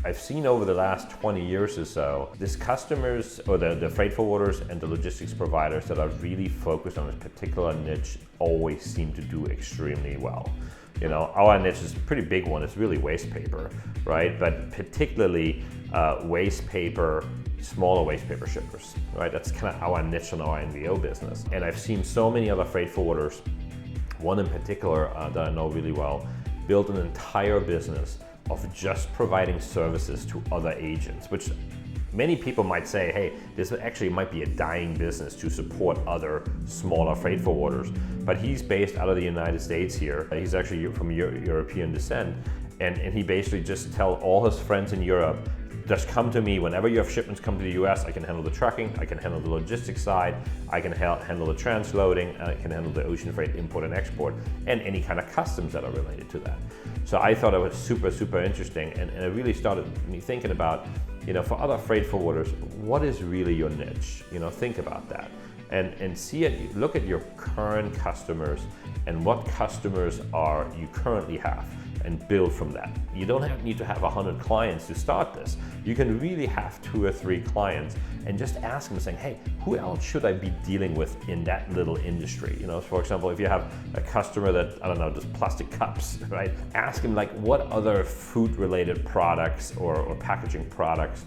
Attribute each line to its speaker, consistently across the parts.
Speaker 1: I've seen over the last 20 years or so, these customers or the freight forwarders and the logistics providers that are really focused on a particular niche always seem to do extremely well. You know, our niche is a pretty big one. It's really waste paper, right? But particularly waste paper, smaller waste paper shippers, right? That's kind of our niche in our NVO business. And I've seen so many other freight forwarders, one in particular that I know really well, build an entire business of just providing services to other agents, which many people might say, hey, this actually might be a dying business to support other smaller freight forwarders. But he's based out of the United States here. He's actually from European descent. And he basically just tell all his friends in Europe, just come to me whenever you have shipments come to the US. I can handle the trucking, I can handle the logistics side, I can handle the transloading, I can handle the ocean freight import and export, and any kind of customs that are related to that. So I thought it was super, super interesting, and it really started me thinking about, you know, for other freight forwarders, what is really your niche? You know, think about that. And see it, look at your current customers and what customers you currently have, and build from that. You don't need to have 100 clients to start this. You can really have 2 or 3 clients and just ask them saying, hey, who else should I be dealing with in that little industry? You know, for example, if you have a customer that, I don't know, does plastic cups, right? Ask him like, what other food related products or packaging products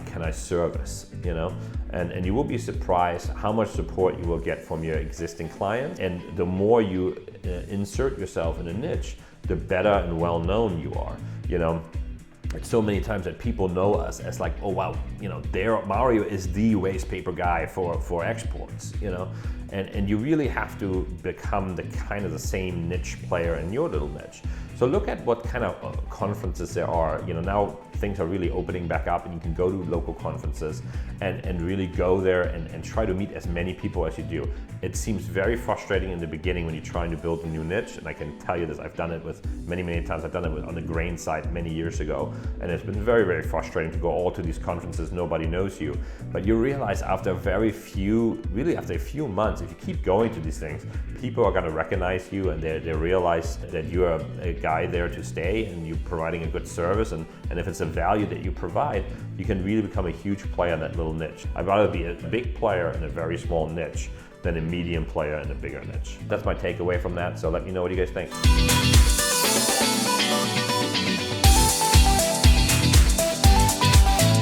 Speaker 1: can I service, you know? And you will be surprised how much support you will get from your existing clients. And the more you insert yourself in a niche, the better and well known you are, you know? It's so many times that people know us as like, oh wow, you know, Mario is the waste paper guy for exports, you know? And you really have to become the same niche player in your little niche. So look at what kind of conferences there are. You know, now things are really opening back up and you can go to local conferences and really go there and try to meet as many people as you do. It seems very frustrating in the beginning when you're trying to build a new niche, and I can tell you this, I've done it with many times. I've done it on the grain side many years ago, and it's been very, very frustrating to go all to these conferences, nobody knows you. But you realize after after a few months, if you keep going to these things, people are gonna recognize you, and they realize that you're a guy there to stay and you're providing a good service, and if it's a value that you provide, you can really become a huge player in that little niche. I'd rather be a big player in a very small niche than a medium player in a bigger niche. That's my takeaway from that, so let me know what you guys think.